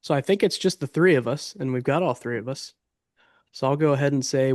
So I think it's just the three of us, and we've got all three of us. So I'll go ahead and say,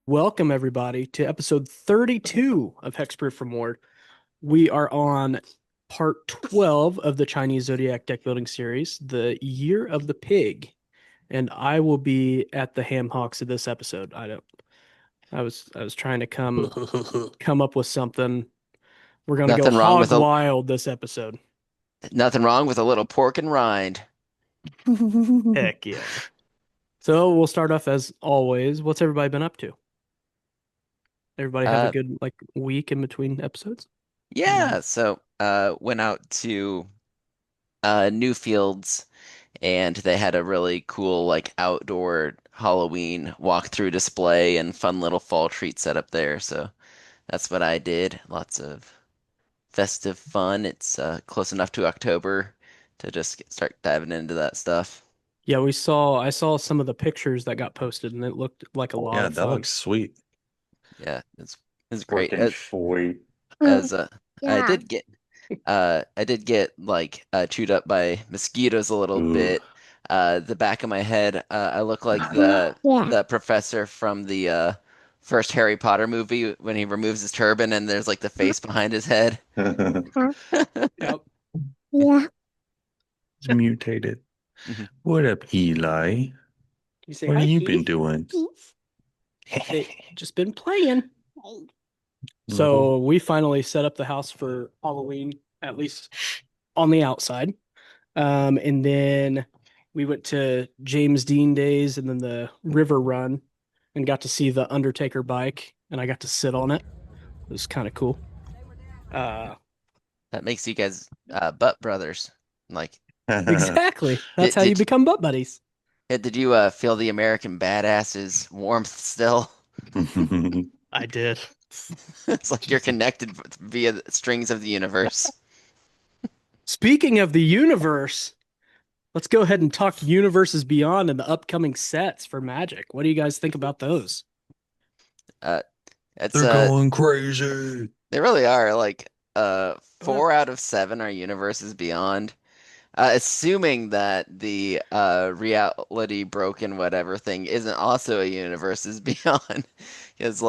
welcome everybody to episode 32 of Hexproof from Ward. We are on part 12 of the Chinese Zodiac deck building series, the Year of the Pig. And I will be at the ham hocks of this episode. I was trying to come up with something. We're gonna go Nothing wrong hog with a wild this episode. nothing wrong with a little pork and rind. Heck yeah. So we'll start off as always. What's everybody been up to? Everybody have a Uh good week in between episodes? yeah, so went out to Newfields and they had a really cool outdoor Halloween walkthrough display and fun little fall treat set up there. So that's what I did. Lots of festive fun. It's close enough to October to just start diving into that stuff. Yeah, I saw some of the pictures that got posted and it looked like a lot Yeah, of that fun. looks sweet. Yeah, it's great. Freaking sweet. As I Yeah. did get chewed up by mosquitoes a little Ooh. bit. The back of my head, I look like Yeah. the professor from the first Harry Potter movie when he removes his turban and there's like the face behind his head. Yep. Yeah. It's mutated. What up, Eli? You say What hi, have you been Keith. doing? Hey, just been playing. Little- So we finally set up the house for Halloween, at least on the outside. And then we went to James Dean Days and then the River Run and got to see the Undertaker bike, and I got to sit on it. It was kind of cool. Uh, That makes you guys butt brothers. Like, exactly. That's did how you did become butt buddies. did you feel the American badass's warmth still? I did. It's like you're connected via the strings of the universe. Speaking of the universe, let's go ahead and talk Universes Beyond and the upcoming sets for Magic. What do you guys think about those? Uh, it's They're going crazy. They really are. Like, 4 out of 7 are universes beyond. Assuming that the reality broken whatever thing isn't also a universes beyond. Because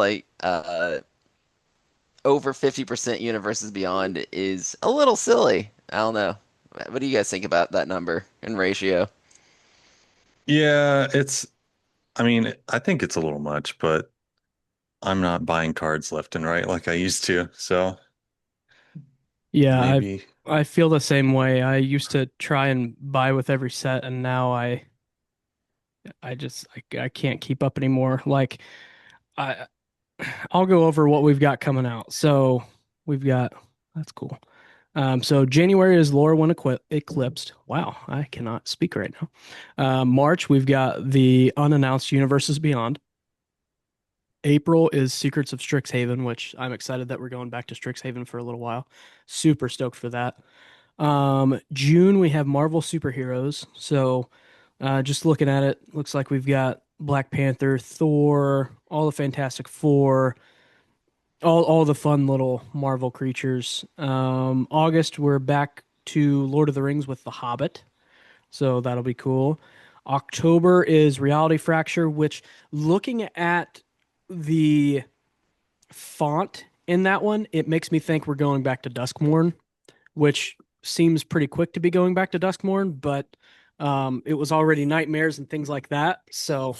over 50% universes beyond is a little silly. I don't know. What do you guys think about that number and ratio? Yeah, I mean, I think it's a little much, but I'm not buying cards left and right like I used to. So Yeah, maybe, I feel the same way. I used to try and buy with every set, and now I can't keep up anymore. I I'll go over what we've got coming out. So we've got that's cool. So January is Laura when eclipsed. Wow, I cannot speak right now. March we've got the unannounced Universes Beyond. April is Secrets of Strixhaven, which I'm excited that we're going back to Strixhaven for a little while. Super stoked for that. June we have Marvel superheroes. So just looking at it, looks like we've got Black Panther, Thor, all the Fantastic Four, all the fun little Marvel creatures. August we're back to Lord of the Rings with The Hobbit. So that'll be cool. October is Reality Fracture, which looking at the font in that one, it makes me think we're going back to Duskmorn, which seems pretty quick to be going back to Duskmorn, but it was already nightmares and things like that. So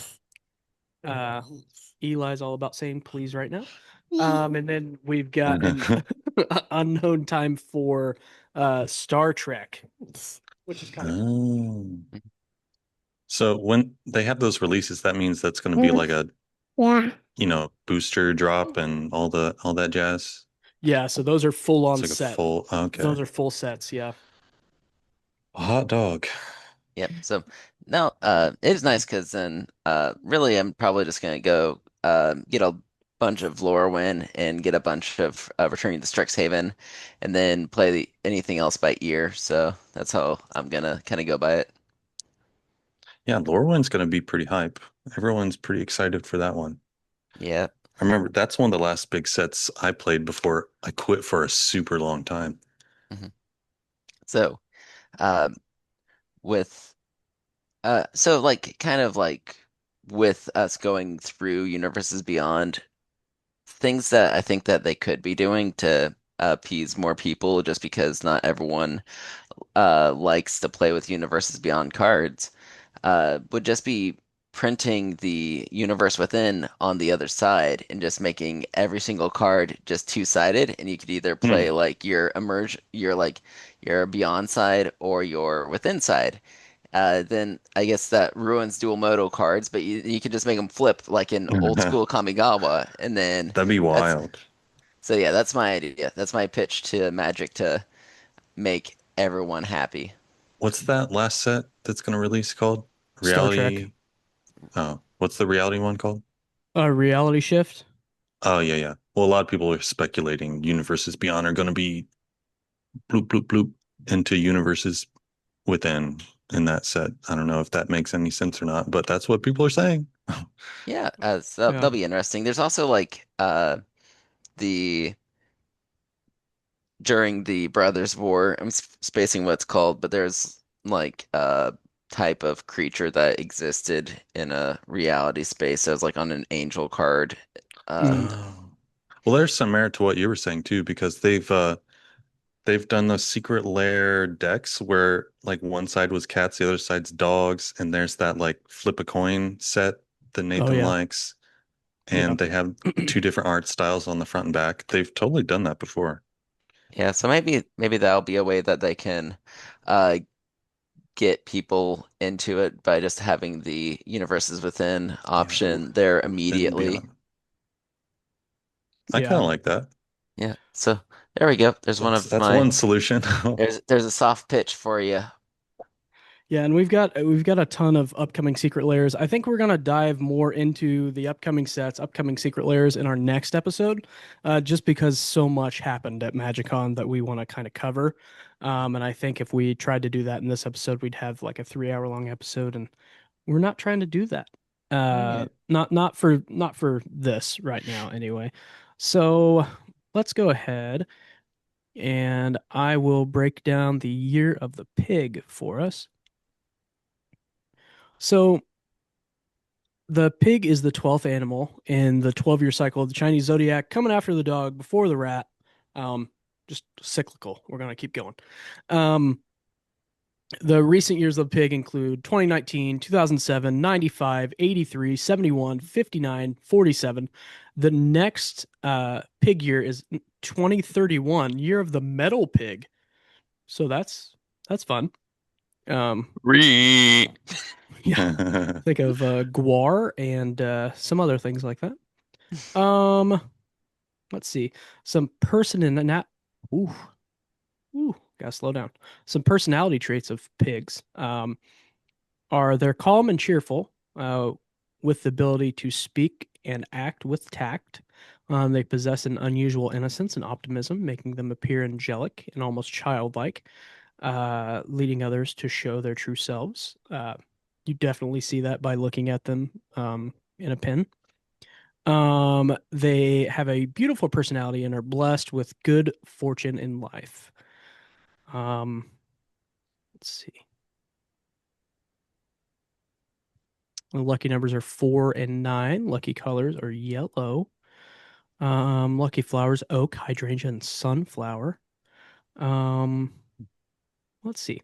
Eli's all about saying please right now. And then we've got an unknown time for Star Trek, which is kind of oh. So when they have those releases, that means that's going to be like a booster drop and all that jazz. Yeah, so those are full It's on like a set. full, okay. Those are full sets, yeah. A hot dog. Yep. So no, it is nice because then really I'm probably just gonna go get a bunch of Lorwyn and get a bunch of Returning to Strixhaven, and then play anything else by ear. So that's how I'm gonna kind of go by it. Yeah, Lorwyn's gonna be pretty hype. Everyone's pretty excited for that one. Yeah. I remember that's one of the last big sets I played before I quit for a super long time. Mhm. So um, with so like kind of like with us going through universes beyond, things that I think that they could be doing to appease more people, just because not everyone likes to play with universes beyond cards, would just be printing the universe within on the other side and just making every single card just two-sided, and you could either play Hmm. like your beyond side or your within side. Then I guess that ruins dual modal cards, but you could just make them flip like in old school Kamigawa, and then That'd be that's wild. so yeah, that's my idea. That's my pitch to Magic to make everyone happy. What's that last set that's gonna release called? Star Trek. Reality. Oh, what's the reality one called? Reality Shift. Oh yeah, yeah. Well, a lot of people are speculating universes beyond are gonna be bloop bloop bloop into universes within in that set. I don't know if that makes any sense or not, but that's what people are saying. Yeah, so Yeah. that'll be interesting. There's also like the during the Brothers War, I'm spacing what it's called, but there's like a type of creature that existed in a reality space. So it's like on an angel card. Uh, Mm. Oh. Well, there's some merit to what you were saying too, because they've done those secret lair decks where like one side was cats, the other side's dogs, and there's that like flip a coin set that Oh Nathan yeah. likes, Yeah. and they have two different art styles on the front and back. They've totally done that before. yeah, so maybe that'll be a way that they can uh get people into it by just having the universes within Yeah, option there within immediately. beyond. I kind Yeah. of like that. Yeah, so there we go. There's one of That's my one solution. there's a soft pitch for you. Yeah, and we've got a ton of upcoming secret layers. I think we're gonna dive more into the upcoming sets, upcoming secret layers in our next episode, just because so much happened at MagicCon that we want to kind of cover. And I think if we tried to do that in this episode, we'd have like a 3 hour long episode, and we're not trying to do that. Yeah. Not for this right now, anyway. So let's go ahead and I will break down the year of the pig for us. So the pig is the 12th animal in the 12-year cycle of the Chinese Zodiac, coming after the dog before the rat. Um, just cyclical. We're going to keep going. Um, the recent years of the pig include 2019, 2007, 95, 83, 71, 59, 47. The next pig year is 2031, year of the metal pig. So that's fun. Um, Re. yeah, think of guar and some other things like that. Um, let's see. Some person in that. Ooh, gotta slow down. Some personality traits of pigs. Are they're calm and cheerful, with the ability to speak and act with tact. They possess an unusual innocence and optimism, making them appear angelic and almost childlike, leading others to show their true selves. You definitely see that by looking at them in a pin. They have a beautiful personality and are blessed with good fortune in life. Um, let's see. The lucky numbers are 4 and 9. Lucky colors are yellow. Lucky flowers, oak, hydrangea, and sunflower. Um, let's see.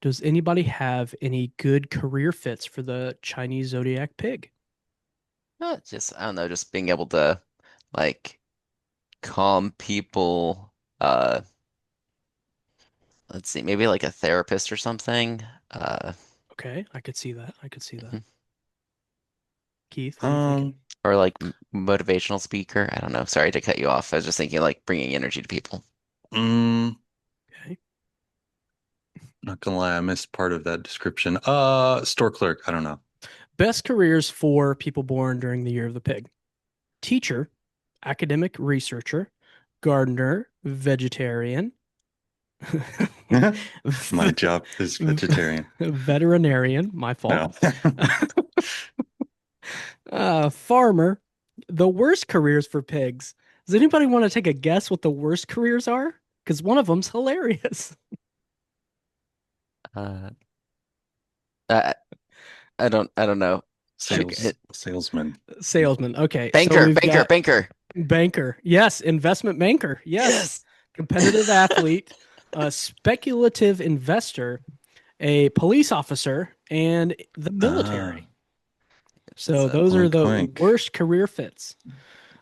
Does anybody have any good career fits for the Chinese Zodiac pig? Just I don't know, just being able to like calm people. Let's see, maybe like a therapist or something. Uh, Okay, I could see that. I could see that. Keith, what are you thinking? Um, Or like motivational speaker. I don't know. Sorry to cut you off. I was just thinking like bringing energy to people. mm, Okay. not gonna lie, I missed part of that description. Store clerk. I don't know. Best careers for people born during the year of the pig: teacher, academic researcher, gardener, vegetarian, My job is vegetarian. veterinarian, my fault, No. farmer. The worst careers for pigs. Does anybody want to take a guess what the worst careers are? Because one of them's hilarious. Uh, I I don't know. Okay. Salesman. Salesman. Okay. So Banker, we've banker, got banker. banker. Yes. Investment banker. Yes. Yes. Competitive athlete, a speculative investor, a police officer, and the Ah, military. So So those are oink the oink. worst career fits.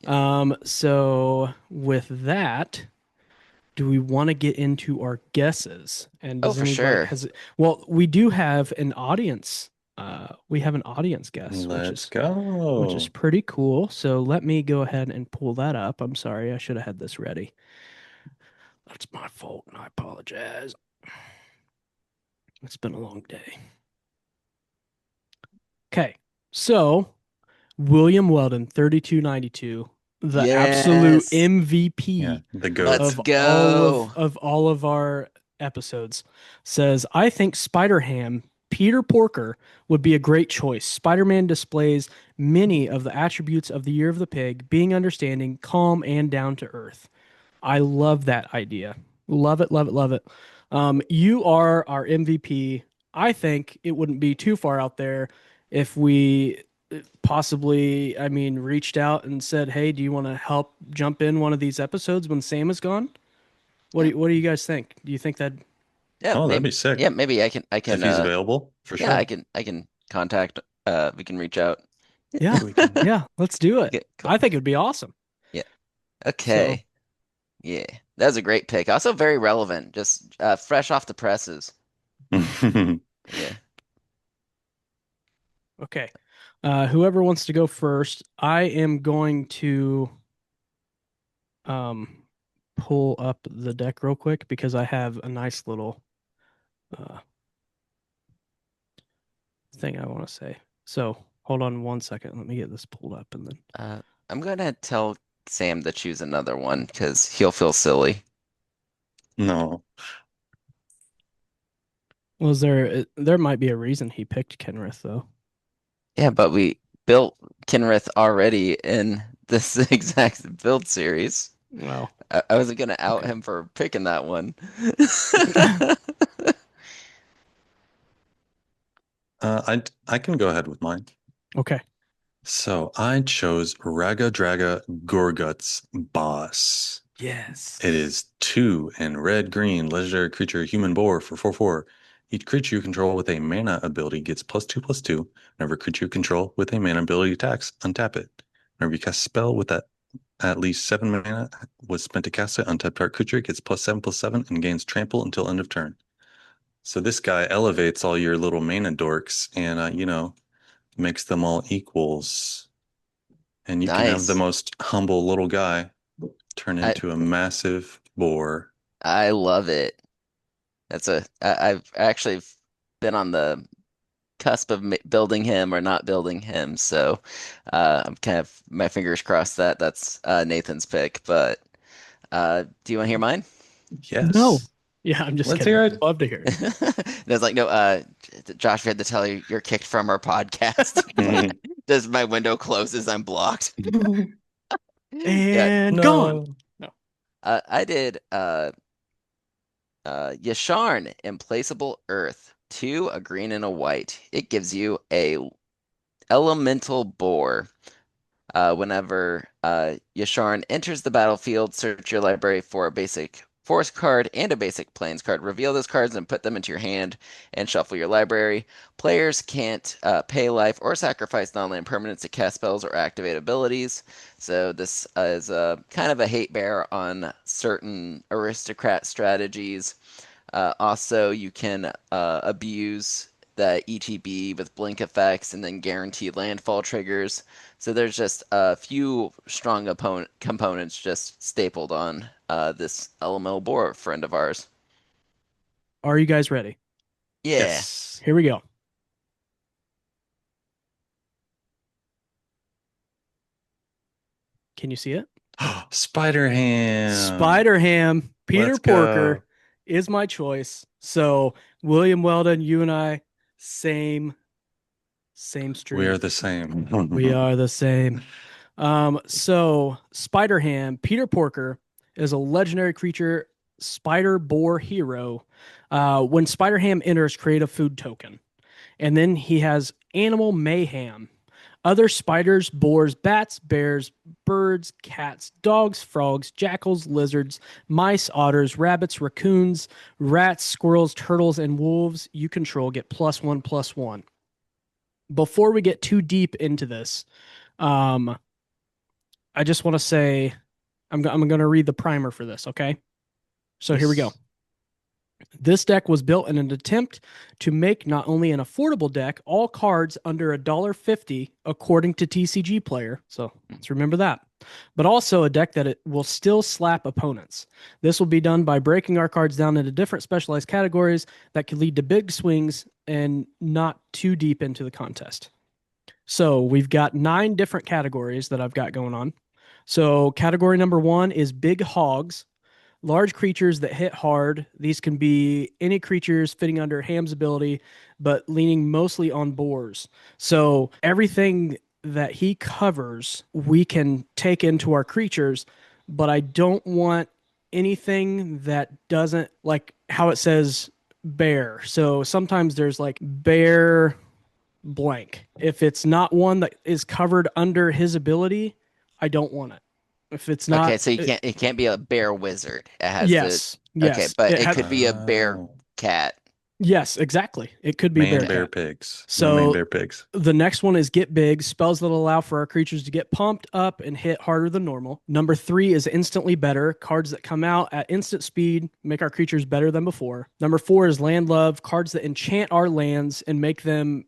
yeah. So with that, do we want to get into our guesses? And Oh, does for anybody sure. has well, we do have an audience. We have an audience guess, Let's which is go. pretty cool. So let me go ahead and pull that up. I'm sorry, I should have had this ready. That's my fault, and I apologize. It's been a long day. Okay, so William Weldon, 3292, the absolute Yes. Yeah, MVP the Let's goat. of go. all of our episodes, says, I think Spider-Ham Peter Porker would be a great choice. Spider-Man displays many of the attributes of the Year of the Pig, being understanding, calm, and down to earth. I love that idea. Love it, love it, love it. You are our MVP. I think it wouldn't be too far out there if we possibly, I mean, reached out and said, "Hey, do you want to help jump in one of these episodes when Sam is gone?" Yeah. What do you guys think? Do you think that? Yeah, Oh, that'd maybe be sick. yeah, maybe I can If he's available, for yeah, sure. I can contact we can reach out. Yeah, We can. yeah, let's do it. Okay, cool. I think it'd be awesome. Yeah. So, Okay. Yeah. That was a great pick. Also very relevant. Just fresh off the presses. Yeah. okay. Whoever wants to go first, I am going to um pull up the deck real quick because I have a nice little uh thing I want to say. So, hold on one second. Let me get this pulled up and then I'm gonna tell Sam to choose another one because he'll feel silly. No. was there might be a reason he picked Kenrith though. Yeah, but we built Kinrith already in this exact build series. Well, I wasn't gonna out okay. him for picking that one. I can go ahead with mine. Okay. So I chose Raga Draga Gorgut's boss. It Yes. is two and red green legendary creature human boar for 4/4. Each creature you control with a mana ability gets +2/+2. Whenever creature you control with a mana ability attacks, untap it. Whenever you cast a spell with that at least 7 mana was spent to cast it, untap target creature gets +7/+7 and gains trample until end of turn. So this guy elevates all your little mana dorks and makes them all equals. And you can have the Nice. most humble little guy turn I into a massive boar. I love it. I've actually been on the cusp of building him or not building him, so I'm kind of my fingers crossed that that's Nathan's pick. But do you want to hear mine? No. Yes. Yeah, I'm just Let's kidding. hear I'd it. love to hear it. There's like no Josh, we had to tell you you're kicked from our podcast. Just my window closes, I'm blocked. Yeah, And gone. No. No. I did Yasharn, Implacable Earth, two, a green and a white. It gives you a elemental boar. Whenever Yasharn enters the battlefield, search your library for a basic forest card and a basic plains card. Reveal those cards and put them into your hand and shuffle your library. Players can't pay life or sacrifice non-land permanents to cast spells or activate abilities. So this is kind of a hate bear on certain aristocrat strategies. Also, you can abuse the ETB with blink effects and then guaranteed landfall triggers. So there's just a few strong components just stapled on this elemental boar friend of ours. Are you guys ready? Yeah. Yes. Here we go. Can you see it? Spider Ham. Spider Ham, Peter Let's Porker go. is my choice. So William Weldon, you and I, same street. We are the same. We are the same. So Spider Ham, Peter Porker is a legendary creature, spider boar hero. When Spider Ham enters, create a food token. And then he has Animal Mayhem. Other spiders, boars, bats, bears, birds, cats, dogs, frogs, jackals, lizards, mice, otters, rabbits, raccoons, rats, squirrels, turtles, and wolves you control get +1/+1. Before we get too deep into this, I just want to say I'm going to read the primer for this, okay? So here we go. This deck was built in an attempt to make not only an affordable deck, all cards under $1.50 according to TCG Player, so let's remember that, but also a deck that it will still slap opponents. This will be done by breaking our cards down into different specialized categories that could lead to big swings and not too deep into the contest. So we've got 9 different categories that I've got going on. So category number 1 is Big Hogs. Large creatures that hit hard. These can be any creatures fitting under Ham's ability, but leaning mostly on boars. So everything that he covers, we can take into our creatures, but I don't want anything that doesn't, like how it says bear. So sometimes there's like bear blank. If it's not one that is covered under his ability, I don't want it. If it's not, Okay, so it can't be a bear wizard. It has yes, to okay, yes, but it it has. could be a bear cat. Yes, exactly. It could be Man, bear bear, cat. pigs. No man, So bear, pigs. the next one is Get Big, spells that allow for our creatures to get pumped up and hit harder than normal. Number 3 is Instantly Better, cards that come out at instant speed, make our creatures better than before. Number 4 is Land Love, cards that enchant our lands and make them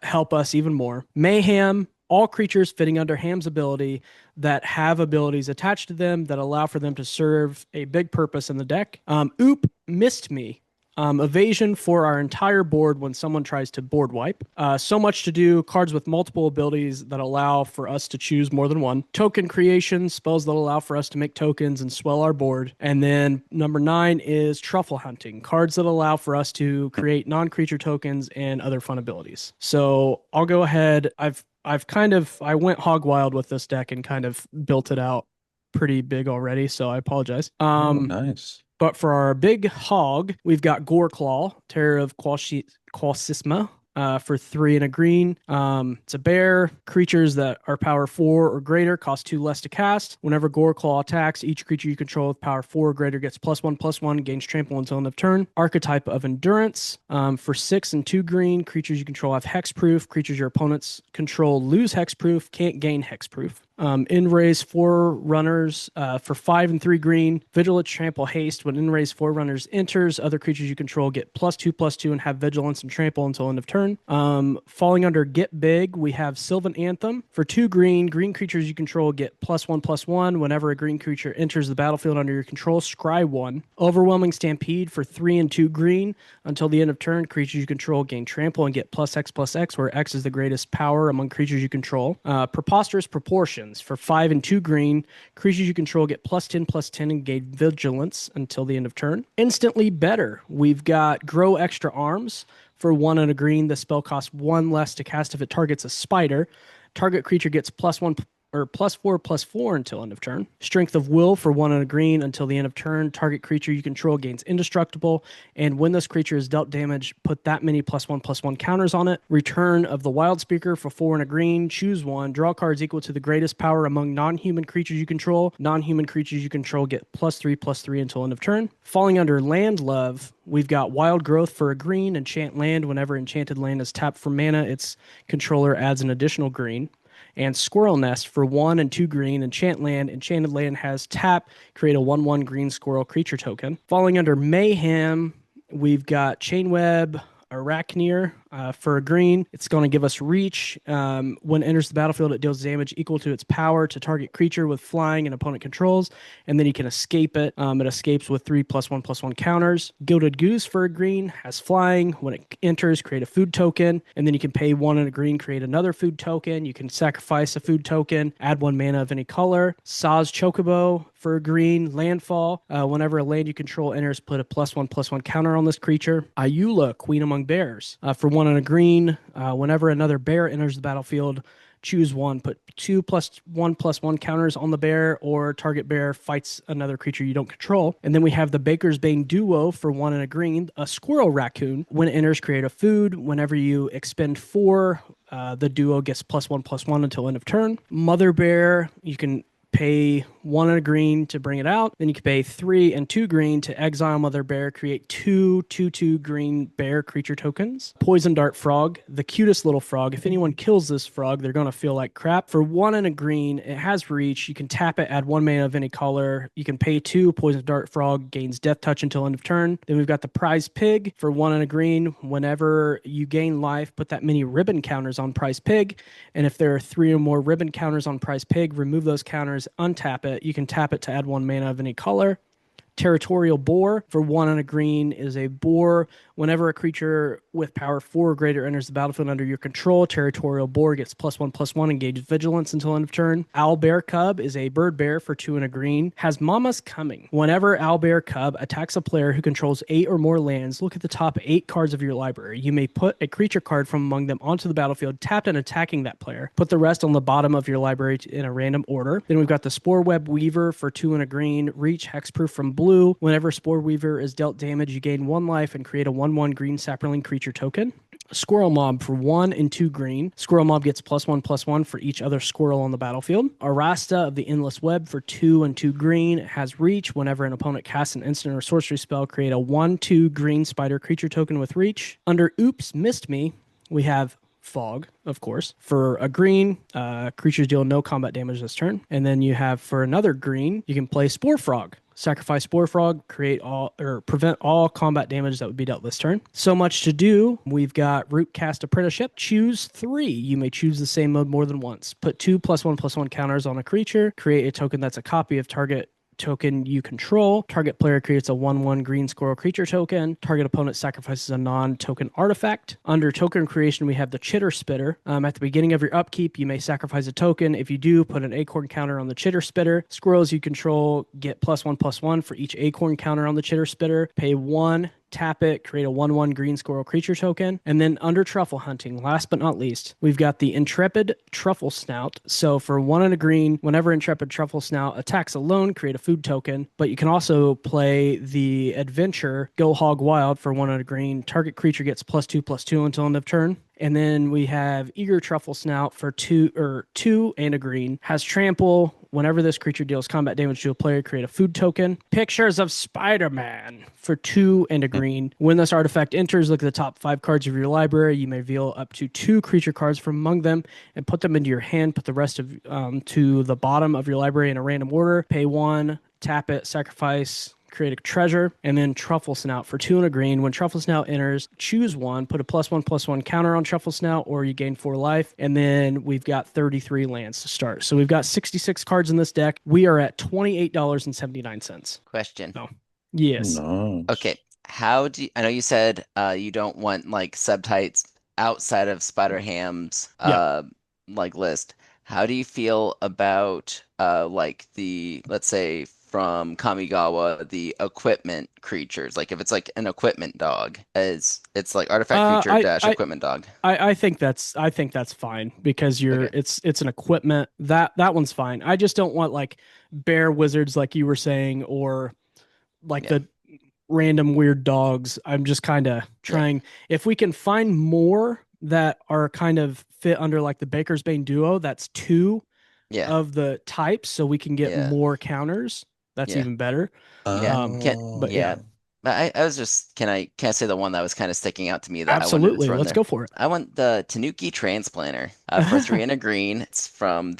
help us even more. Mayhem, all creatures fitting under Ham's ability that have abilities attached to them that allow for them to serve a big purpose in the deck. Oop, Missed Me. Evasion for our entire board when someone tries to board wipe. So much to do. Cards with multiple abilities that allow for us to choose more than one. Token creation, spells that allow for us to make tokens and swell our board. And then number 9 is Truffle Hunting, cards that allow for us to create non-creature tokens and other fun abilities. So I'll go ahead. I went hog wild with this deck and kind of built it out pretty big already, so I apologize. Nice. But for our big hog, we've got Goreclaw, Terror of Quasisma, for 3 and a green. It's a bear. Creatures that are power 4 or greater cost 2 less to cast. Whenever Goreclaw attacks, each creature you control with power 4 or greater gets +1/+1, gains trample until end of turn. Archetype of Endurance. For 6 and 2 green, creatures you control have Hexproof. Creatures your opponents control lose Hexproof, can't gain Hexproof. In-raise 4 runners for 5 and 3 green. Vigilance, Trample, Haste. When in-raise 4 runners enters, other creatures you control get +2/+2 and have Vigilance and Trample until end of turn. Falling under Get Big, we have Sylvan Anthem. For 2 green, green creatures you control get +1/+1. Whenever a green creature enters the battlefield under your control, scry 1. Overwhelming Stampede for 3 and 2 green. Until the end of turn, creatures you control gain Trample and get +X/+X, where X is the greatest power among creatures you control. Preposterous Proportions. For 5 and 2 green, creatures you control get +10/+10 and gain Vigilance until the end of turn. Instantly Better. We've got Grow Extra Arms. For 1 and a green, the spell costs 1 less to cast if it targets a spider. Target creature gets +1 or +4/+4 until end of turn. Strength of Will for 1 and a green until the end of turn. Target creature you control gains Indestructible, and when this creature is dealt damage, put that many +1/+1 counters on it. Return of the Wild Speaker for 4 and a green. Choose 1. Draw cards equal to the greatest power among non-human creatures you control. Non-human creatures you control get +3/+3 until end of turn. Falling under Land Love, we've got Wild Growth for a green. Enchant land. Whenever enchanted land is tapped for mana, its controller adds an additional green. And Squirrel Nest for 1 and 2 green. Enchant land. Enchanted land has tap. Create a 1/1 green squirrel creature token. Falling under Mayhem, we've got Chainweb, Arachneer. For a green, it's going to give us reach. When it enters the battlefield, it deals damage equal to its power to target creature with flying and opponent controls, and then you can escape it. It escapes with 3+1/+1 counters. Gilded Goose for a green has flying. When it enters, create a food token, and then you can pay one and a green, create another food token. You can sacrifice a food token, add one mana of any color. Saz Chocobo for a green, landfall. Whenever a land you control enters, put a +1/+1 counter on this creature. Ayula, Queen Among Bears. For one and a green, whenever another bear enters the battlefield, choose one. Put 2+1/+1 counters on the bear, or target bear fights another creature you don't control. And then we have the Baker's Bane Duo for one and a green, a squirrel raccoon. When it enters, create a food. Whenever you expend 4, the duo gets +1/+1 until end of turn. Mother Bear, you can pay 1 and a green to bring it out. Then you can pay 3 and 2 green to exile Mother Bear, create 2/2/2 green bear creature tokens. Poison Dart Frog, the cutest little frog. If anyone kills this frog, they're going to feel like crap. For 1 and a green, it has reach. You can tap it, add 1 mana of any color. You can pay 2. Poison Dart Frog gains Death Touch until end of turn. Then we've got the Prize Pig for 1 and a green. Whenever you gain life, put that many ribbon counters on Prize Pig. And if there are 3 or more ribbon counters on Prize Pig, remove those counters, untap it. You can tap it to add 1 mana of any color. Territorial Boar for 1 and a green is a boar. Whenever a creature with power 4 or greater enters the battlefield under your control, Territorial Boar gets +1/+1, engage Vigilance until end of turn. Owlbear Cub is a bird bear for 2 and a green. Has Mama's Coming. Whenever Owlbear Cub attacks a player who controls 8 or more lands, look at the top 8 cards of your library. You may put a creature card from among them onto the battlefield, tapped and attacking that player. Put the rest on the bottom of your library in a random order. Then we've got the Spore Web Weaver for 2 and a green. Reach, hexproof from blue. Whenever Spore Weaver is dealt damage, you gain 1 life and create a 1/1 green sapperling creature token. Squirrel Mob for 1 and 2 green. Squirrel Mob gets +1/+1 for each other squirrel on the battlefield. Arasta of the Endless Web for 2 and 2 green. It has reach. Whenever an opponent casts an instant or sorcery spell, create a 1/2 green spider creature token with reach. Under Oops, Missed Me, we have Fog, of course. For a green, creatures deal no combat damage this turn. And then you have, for another green, you can play Spore Frog. Sacrifice Spore Frog, create all or prevent all combat damage that would be dealt this turn. So much to do. We've got Rootcast Apprenticeship. Choose 3. You may choose the same mode more than once. Put 2 +1/+1 counters on a creature. Create a token that's a copy of target token you control. Target player creates a 1/1 green squirrel creature token. Target opponent sacrifices a non-token artifact. Under token creation, we have the Chitter Spitter. At the beginning of your upkeep, you may sacrifice a token. If you do, put an acorn counter on the Chitter Spitter. Squirrels you control get +1/+1 for each acorn counter on the Chitter Spitter. Pay 1, tap it, create a 1/1 green squirrel creature token. And then under truffle hunting, last but not least, we've got the Intrepid Truffle Snout. So for 1 and a green, whenever Intrepid Truffle Snout attacks alone, create a food token. But you can also play the adventure Go Hog Wild for 1 and a green. Target creature gets +2/+2 until end of turn. And then we have Eager Truffle Snout for 2 and a green. Has trample. Whenever this creature deals combat damage to a player, create a food token. Pictures of Spider-Man for 2 and a green. When this artifact enters, look at the top 5 cards of your library. You may reveal up to 2 creature cards from among them and put them into your hand. Put the rest of to the bottom of your library in a random order. Pay 1, tap it, sacrifice, create a treasure. And then Truffle Snout for 2 and a green. When Truffle Snout enters, choose 1, put a +1/+1 counter on Truffle Snout, or you gain 4 life. And then we've got 33 lands to start. So we've got 66 cards in this deck. We are at $28.79. Question. Oh, yes. No. Okay. I know you said you don't want like subtypes outside of Spider Ham's like list. How do you feel about like the, let's say from Kamigawa, the equipment creatures? Like if it's like an equipment dog, it's like artifact creature dash equipment dog. I think that's fine because it's an equipment. That one's fine. I just don't want like bear wizards like you were saying, or like the random weird dogs. I'm just kind of trying, if we can find more that are kind of fit under like the Baker's Bane Duo, that's 2 of the types, so we can get more counters. That's even better. But I was just, can I say the one that was kind of sticking out to me that absolutely I wanted to throw let's there? go for it. I want the Tanuki Transplanter for 3 and a green. It's from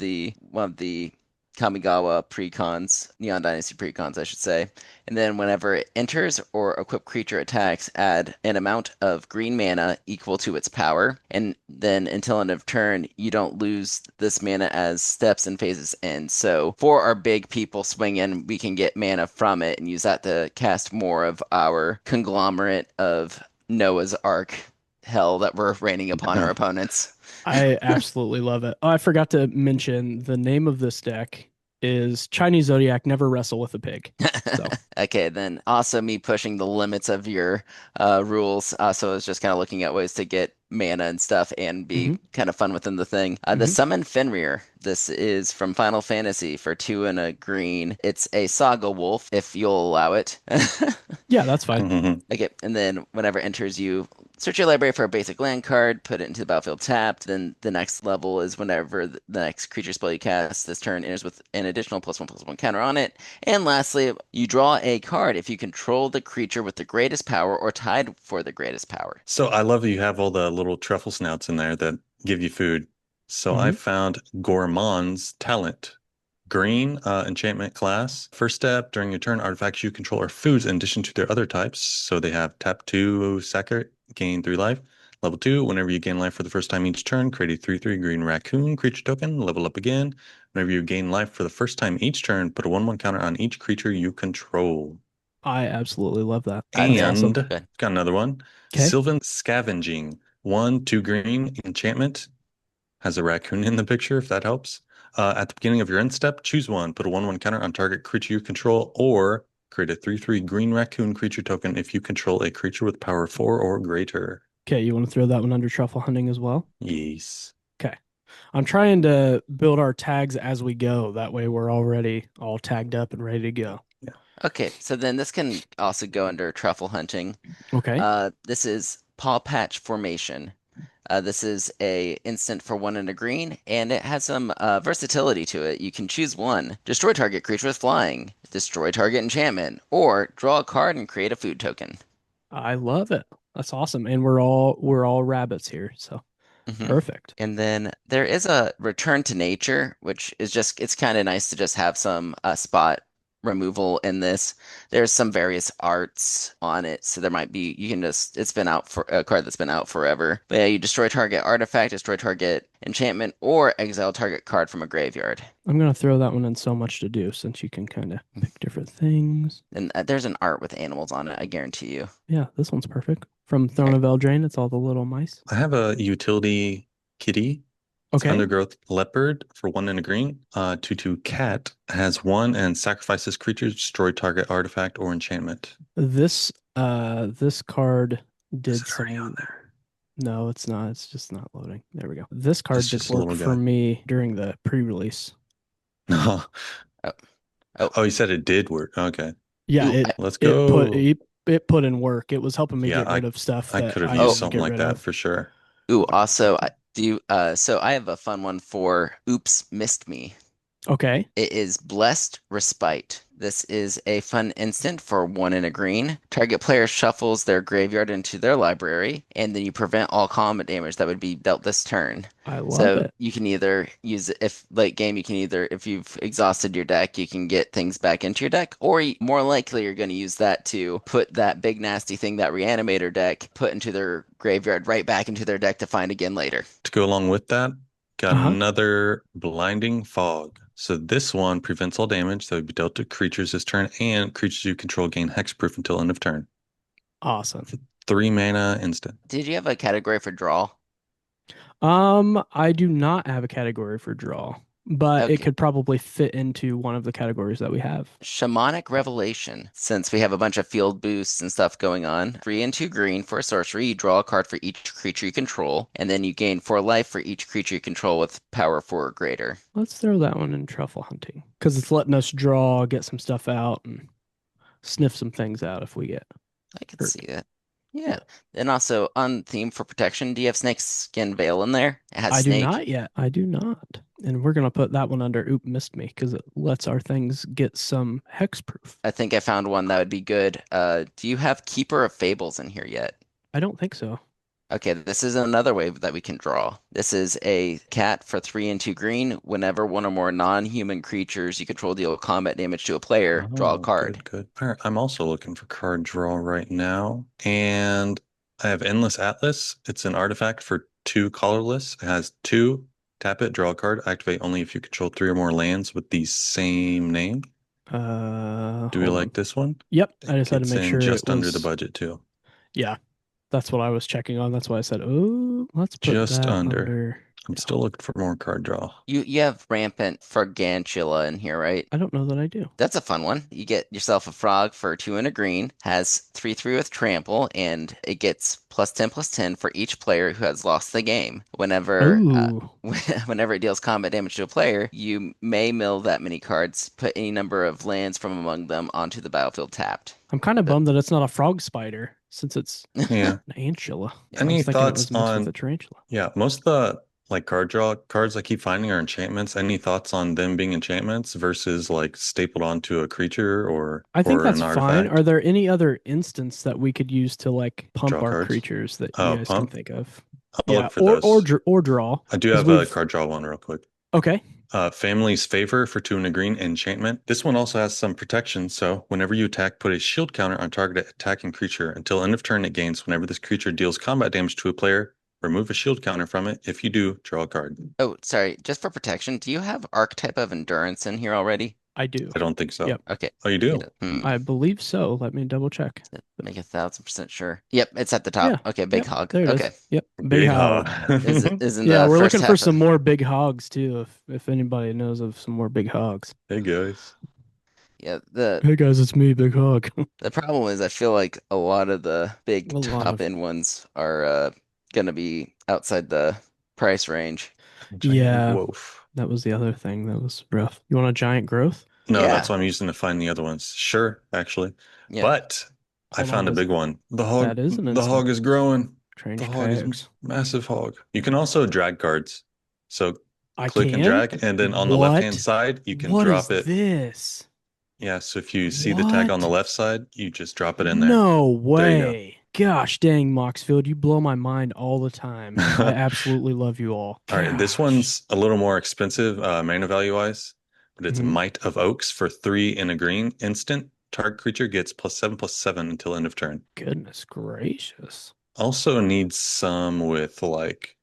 one of the Kamigawa precons, Neon Dynasty precons, I should say. And then whenever it enters or equipped creature attacks, add an amount of green mana equal to its power. And then until end of turn, you don't lose this mana as steps and phases end. So for our big people swing in, we can get mana from it and use that to cast more of our conglomerate of Noah's Ark hell that we're raining upon our opponents. I absolutely love it. Oh, I forgot to mention the name of this deck is Chinese Zodiac, Never Wrestle with a Pig. So Okay, then also me pushing the limits of your rules. So I was just kind of looking at ways to get mana and stuff and be kind of fun within the thing. The Summon Fenrir. This is from Final Fantasy for 2 and a green. It's a Saga Wolf, if you'll allow it. yeah, that's fine. Okay, and then whenever it enters, you search your library for a basic land card, put it into the battlefield tapped. Then the next level is whenever the next creature spell you cast this turn enters with an additional +1/+1 counter on it. And lastly, you draw a card if you control the creature with the greatest power or tied for the greatest power. So I love that you have all the little truffle snouts in there that give you food. So I found Gourmand's Talent. Green enchantment class. First step, during your turn, artifacts you control are foods in addition to their other types. So they have tap 2, sacker, gain 3 life. Level 2, whenever you gain life for the first time each turn, create a 3/3 green raccoon creature token, level up again. Whenever you gain life for the first time each turn, put a 1/1 counter on each creature you control. I absolutely love that. That's awesome. And Good. got another one. Okay. Sylvan Scavenging. 1, 2 green enchantment. Has a raccoon in the picture, if that helps. At the beginning of your end step, choose one. Put a 1/1 counter on target creature you control, or create a 3/3 green raccoon creature token if you control a creature with power 4 or greater. Okay, you want to throw that one under truffle hunting as well? Yes. Okay. I'm trying to build our tags as we go. That way we're already all tagged up and ready to go. Yeah. Okay, so then this can also go under truffle hunting. Okay. This is Paw Patch Formation. This is a instant for 1 and a green, and it has some versatility to it. You can choose one: destroy target creature with flying, destroy target enchantment, or draw a card and create a food token. I love it. That's awesome. And we're all rabbits here, so perfect. And then there is a Return to Nature, which is just, it's kind of nice to just have some spot removal in this. There's some various arts on it, so there might be, you can just, it's been out for a card that's been out forever. But yeah, you destroy target artifact, destroy target enchantment, or exile target card from a graveyard. I'm gonna throw that one in so much to do since you can kind of pick different things. And there's an art with animals on it, I guarantee you. Yeah, this one's perfect. From Throne of Eldraine, it's all the little mice. I have a utility kitty. It's Okay. Undergrowth Leopard for 1 and a green. 2/2 cat has 1 and sacrifices creatures, destroy target artifact or enchantment. This card did Is it already some. on there? No, it's not. It's just not loading. There we go. This card It's did just a work little for guy. me during the pre-release. No. Oh. Oh. Oh, you said it did work. Okay. Yeah, Ooh, Let's it put go. it put in work. It was helping me Yeah, get rid of stuff I that could have I used needed to something get like rid that of. for sure. Ooh, also, so I have a fun one for Oops, Missed Me. Okay. It is Blessed Respite. This is a fun instant for 1 and a green. Target player shuffles their graveyard into their library, and then you prevent all combat damage that would be dealt this turn. I love So it. you can either use it, if late game, you can either, if you've exhausted your deck, you can get things back into your deck, or more likely you're going to use that to put that big nasty thing, that Reanimator deck, put into their graveyard right back into their deck to find again later. To go along with that, got Uh-huh. another Blinding Fog. So this one prevents all damage that would be dealt to creatures this turn, and creatures you control gain hexproof until end of turn. Awesome. 3 mana instant. Did you have a category for draw? I do not have a category for draw, but Okay. it could probably fit into one of the categories that we have. Shamanic Revelation. Since we have a bunch of field boosts and stuff going on, 3 and 2 green for a sorcery. You draw a card for each creature you control, and then you gain 4 life for each creature you control with power 4 or greater. Let's throw that one in truffle hunting because it's letting us draw, get some stuff out, and sniff some things out if we get I can hurt. see that. Yeah. And also on theme for protection, do you have Snakeskin Veil in there? It has I do snake. not yet. I do not. And we're gonna put that one under Oop Missed Me because it lets our things get some hexproof. I think I found one that would be good. Do you have Keeper of Fables in here yet? I don't think so. Okay, this is another way that we can draw. This is a cat for 3 and 2 green. Whenever one or more non-human creatures you control deal combat damage to a player, draw a Oh, card. good, good. All right, I'm also looking for card draw right now. And I have Endless Atlas. It's an artifact for 2 colorless. It has 2, tap it, draw a card, activate only if you control 3 or more lands with the same name. Do we Hold on. like this one? Yep, I It just had to gets make in sure it just under the was. budget too. Yeah, that's what I was checking on. That's why I said, "Oh, let's put Just that under. under." I'm Yeah, still looking for more card draw. You have rampant Fragantula in here, right? I don't know that I do. That's a fun one. You get yourself a frog for 2 and a green, has 3/3 with trample, and it gets +10/+10 for each player who has lost the game. Oh, Whenever it deals combat damage to a player, you may mill that many cards, put any number of lands from among them onto the battlefield tapped. I'm kind of But bummed that it's not a frog spider since it's Yeah. an antula. I Any was thinking it thoughts was mixed with on, a tarantula. yeah, most of the like card draw cards I keep finding are enchantments. Any thoughts on them being enchantments versus like stapled onto a creature I think or that's an fine. Are artifact? there any other instance that we could use to like pump Draw our cards. creatures that you Oh, guys can pump. think of? I'll Yeah, look for those. or draw I do because have a we've card draw one real quick. okay. Family's Favor for 2 and a green enchantment. This one also has some protection, so whenever you attack, put a shield counter on target attacking creature. Until end of turn, it gains whenever this creature deals combat damage to a player. Remove a shield counter from it. If you do, draw a card. oh, sorry, just for protection, do you have archetype of endurance in here already? I do. I don't think so. Yep, Okay. Oh, you Get do? it. I believe so. Let me double check. Make 1,000% sure. Yep, it's at the Yeah, top. Okay, big yep, hog. there it is. Okay. Yep, big Big hog. hog. Is in Yeah, the we're first looking for half some of more big hogs too. If anybody knows of some more big hogs. Hey guys. yeah, the Hey guys, it's me, Big Hog. the problem is I feel like a lot of the big A lot top of end ones are gonna be outside the price range. Giant yeah. wolf. That was the other thing that was rough. You want a giant growth? No, that's Yeah. what I'm using to find the other ones. Sure, actually. Yeah. But I Hold on, found a was big one. that is an The instant. hog is growing. The Strange hog is kayaks. massive hog. You can also drag cards. So I click and can? drag, and then on the left-hand What? side, you can What is drop it. this? Yeah, so if you see the tag on the What? left side, you just drop it in there. No There you way. Gosh dang, Moxfield, you blow my mind all the time. I go. absolutely love you all. All right, this Gosh. one's a little more expensive, mana value wise, but it's Hmm. Might of Oaks for 3 and a green instant. Target creature gets +7/+7 until end of turn. Goodness gracious. Also needs some with like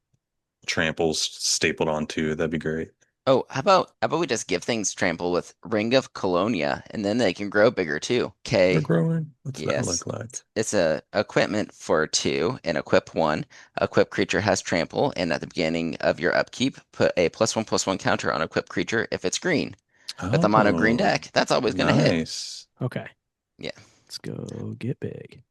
tramples stapled onto. That'd be great. Oh, how about we just give things trample with Ring of Colonia and then they can grow bigger too. They're Okay. growing. What's that Yes. look like? It's a equipment for 2 and equip 1. Equip creature has trample, and at the beginning of your upkeep, put a +1/+1 counter on equip creature if it's green. With a mono green Oh, deck, that's always gonna hit. nice. Okay, Yeah. let's go get big.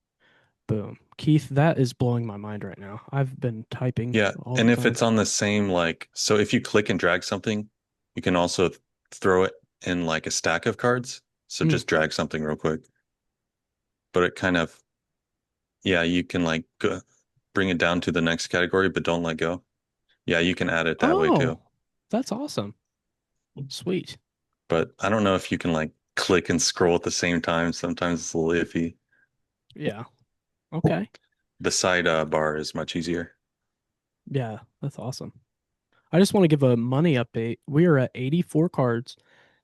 Boom. Keith, that is blowing my mind right now. I've been typing Yeah, all and the if time. it's on the same like, so if you click and drag something, you can also throw it in like a stack of cards. So Hmm. just drag something real quick. But it kind of, yeah, you can like go, bring it down to the next category, but don't let go. Yeah, you can add it that way too. Oh, that's awesome. Sweet. But I don't know if you can like click and scroll at the same time. Sometimes it's a little iffy. Yeah. Okay. The side bar is much easier. Yeah, that's awesome. I just want to give a money update. We are at 84 cards,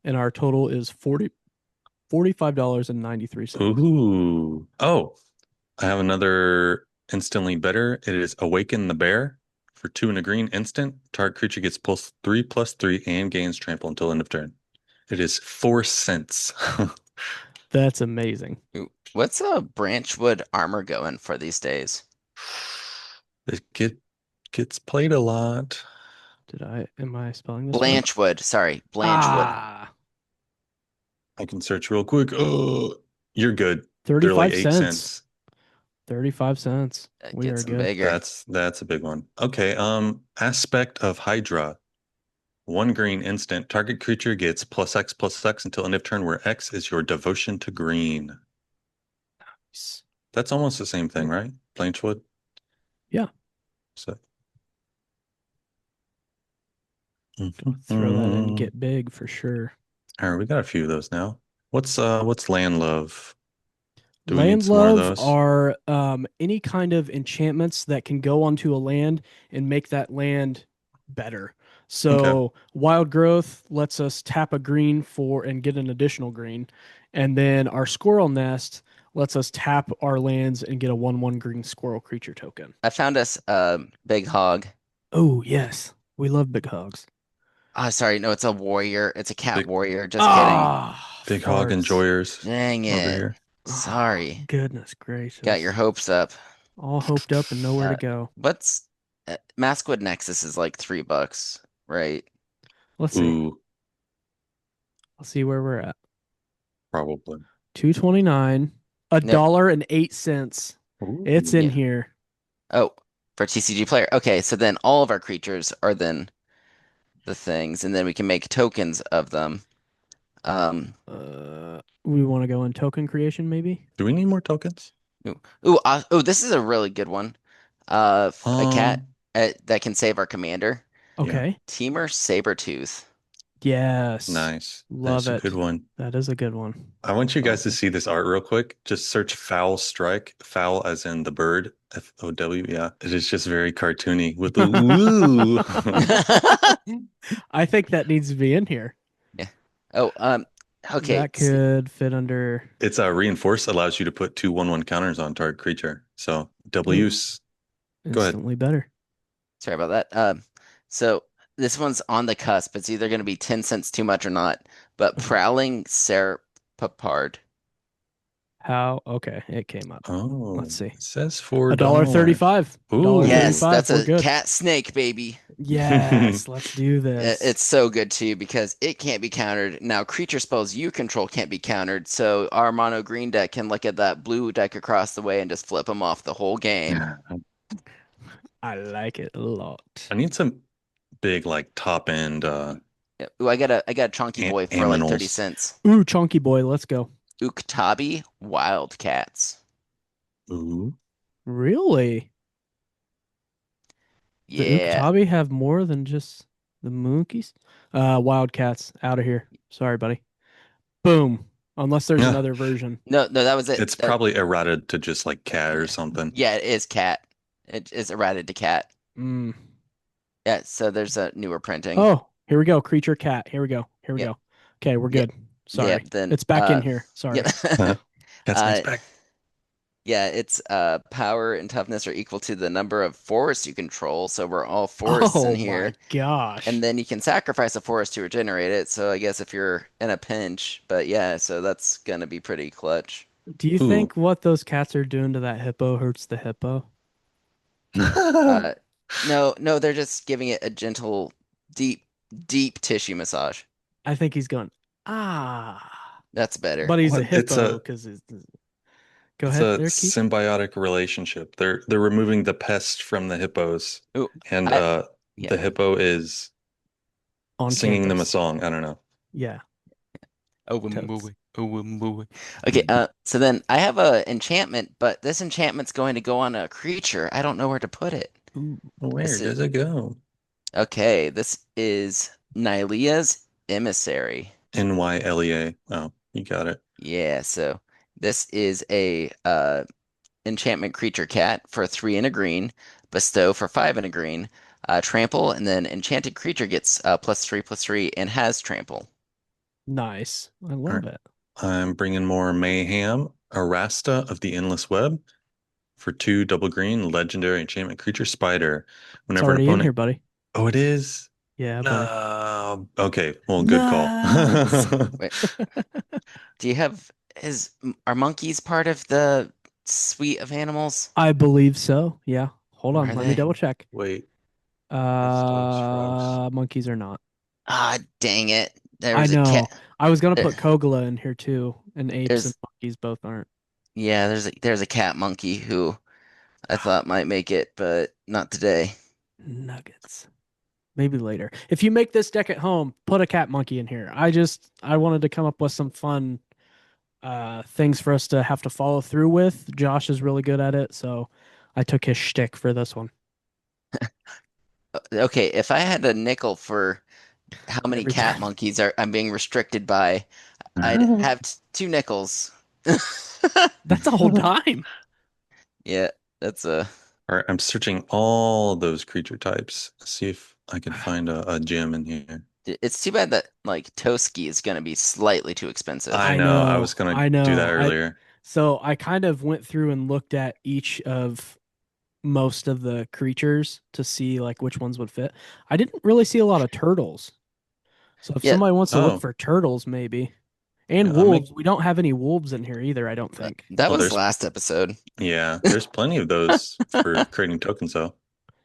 and our total is $45.93. Ooh. Oh, I have another instantly better. It is Awaken the Bear for 2 and a green instant. Target creature gets +3/+3 and gains trample until end of turn. It is 4 cents. That's amazing. Ooh, what's a branchwood armor going for these days? Gets played a lot. Am I spelling this right? Blanchwood, sorry, Blanchwood. Ah, I can search real quick. Oh, you're good. They're like 35 eight cents. cents. 35 cents. We Get are some good. bigger. That's a big one. Okay, Aspect of Hydra. 1 green instant. Target creature gets +X/+X until end of turn, where X is your devotion to green. That's almost the same thing, right? Blanchwood. Yeah. So Throw that in, get big for sure. All right, we got a few of those now. What's Land Love? Do we need Land some more of love those? are any kind of enchantments that can go onto a land and make that land better. Okay. So wild growth lets us tap a green for and get an additional green. And then our squirrel nest lets us tap our lands and get a 1/1 green squirrel creature token. I found us big hog. Oh, yes. We love big hogs. Oh, sorry, no, it's a warrior. It's a cat Big warrior. Just kidding. Ah, big hog farts. enjoyers Dang over it. here. Oh, Sorry. goodness Got your gracious. hopes up. All hoped up and nowhere to Uh, go. what's Maskwood Nexus is like $3, right? Let's see. Ooh, Let's see where we're at. probably. 229, a Nope. dollar and 8 cents. It's Ooh. in Yeah. here. Oh, for TCG player. Okay, so then all of our creatures are then the things, and then we can make tokens of them. We want to go in token creation, maybe? Do we need more tokens? Oh, this is a really good one. A cat Um, that can save our commander. yeah, Okay. Teamer Sabertooth. Yes. nice. Love That's a good it. one. That is a good one. I want you guys to Awesome. see this art real quick. Just search fowl strike, fowl as in the bird, FOW. Yeah, it is just very cartoony with the woo. I think that needs to be in here. Yeah. Oh, okay. That could fit under. It's a reinforce allows you to put 2/1/1 counters on target creature. So double Ooh, use. Go ahead. instantly better. Sorry about that. So this one's on the cusp. It's either going to be 10 cents too much or not. But Prowling Serpapard. How? Okay, it came up. Oh, Let's see. it says $4. A dollar 35. Dollar Ooh. Yes, 35. that's We're a good. cat snake, baby. Yes, let's do this. It's so good too because it can't be countered. Now, creature spells you control can't be countered, so our mono green deck can look at that blue deck across the way and just flip them off the whole game. I like it a lot. I need some big like top end Yeah. Ooh, I got a chunky boy for like 30 aminals. cents. Ooh, chunky boy, let's go. Uktabi Wildcats. Ooh. Really? The Yeah. Uktabi have more than just the monkeys? Wildcats, out of here. Sorry, buddy. Boom. Unless there's Yeah. another version. No, no, that was it. It's probably errated to just like cat or something. Yeah, it is cat. It is errated to cat. Mm. Yeah, so there's a newer printing. Oh, here we go. Creature cat. Here we go. Here we Yep. go. Okay, we're Yep. good. Yep. Sorry. Then It's back in here. yep. Sorry. Cat snake's uh back. yeah, it's power and toughness are equal to the number of forests you control. So we're all forests in Oh my here. And gosh. then you can sacrifice a forest to regenerate it. So I guess if you're in a pinch, but yeah, so that's gonna be pretty clutch. Do you Ooh. think what those cats are doing to that hippo hurts the hippo? Uh no, no, they're just giving it a gentle, deep, deep tissue massage. I think he's going, ah. That's better. But he's a What? hippo because go It's ahead a there, Keith. symbiotic relationship. They're removing the pest from the hippos, Ooh, and I the yeah. hippo is On singing them a campus. song. I don't know. Yeah, Oh, totes. okay, so then I have a enchantment, but this enchantment's going to go on a creature. I don't know where to put it. Ooh. Where This is does it go? okay, this is Nylea's Emissary. Nylea. Oh, you got it. Yeah, so this is a enchantment creature cat for 3 and a green, bestow for 5 and a green, trample, and then enchanted creature gets +3/+3 and has trample. Nice. I All love right. it. I'm bringing more mayhem. Arasta of the Endless Web for 2 double green legendary enchantment creature spider. It's Whenever an already in here, opponent. buddy. Oh, it is. Yeah, buddy. No. Okay. Well, good call. Nice. Wait, do you have is are monkeys part of the suite of animals? I believe so. Yeah. Hold Or on. are Let me they? double check. Wait. Myths, dogs, frogs. Monkeys are not. Ah, dang it. There I was a cat. know. I was gonna There, put Kogla in here too, and apes and there's monkeys both aren't. yeah, there's a cat monkey who I thought might make it, but not today. Nuggets. Maybe later. If you make this deck at home, put a cat monkey in here. I wanted to come up with some fun things for us to have to follow through with. Josh is really good at it, so I took his shtick for this one. Okay, if I had a nickel for how many Every cat time. monkeys are I'm being restricted by, I'd have two nickels. That's a whole time. Yeah, that's a All right, I'm searching all those creature types. See if I can find a gem in here. it's too bad that like Toski is gonna be slightly too expensive. I I know. I know. was gonna I do that know. earlier. So I kind of went through and looked at each of most of the creatures to see like which ones would fit. I didn't really see a lot of turtles. So if Yeah, somebody wants to look Oh, for turtles, maybe. And yeah. I make. wolves. We don't have any wolves in here either, I don't think. that Oh, was there's last episode. yeah. There's plenty of those for creating tokens. Though.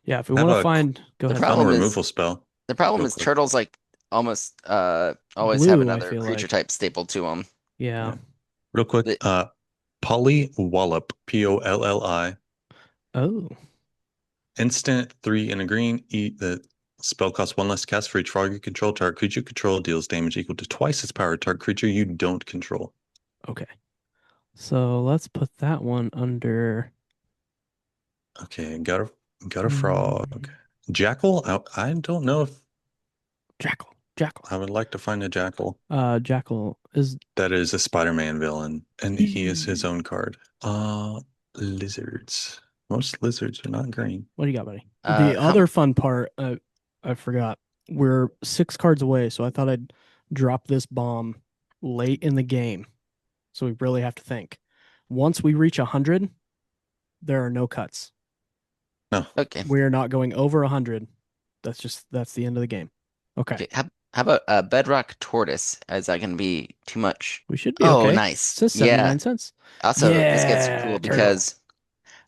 Yeah, if we I have want to a find, go The ahead. fun problem is removal spell, the problem real is quick. turtles like almost always have Blue, I another feel creature like. type stapled to them. Yeah. Yeah, real quick. Polywallop, Polli. Oh, Instant 3 and a green. Eat the spell costs one less cast for each frog you control. Target creature you control deals damage equal to twice its power. Target creature you don't control. okay. So let's put that one under. Okay, got a frog. Mm, Jackal? I don't know if Jackal. Jackal. I would like to find a jackal. Jackal is. That is a Spider-Man villain, and he is his Eee. own card. Lizards. Most lizards are not green. What do you got, buddy? The How other fun part, I forgot. We're 6 cards away, so I thought I'd drop this bomb late in the game. So we really have to think. Once we reach 100, there are no cuts. No. okay. We are not going over 100. That's the end of the game. Okay. Okay. How about a bedrock tortoise? Is that gonna be too much? We should be Oh, okay. It nice. says Yeah. 79 cents. Also, this gets Yeah, cool turtle. because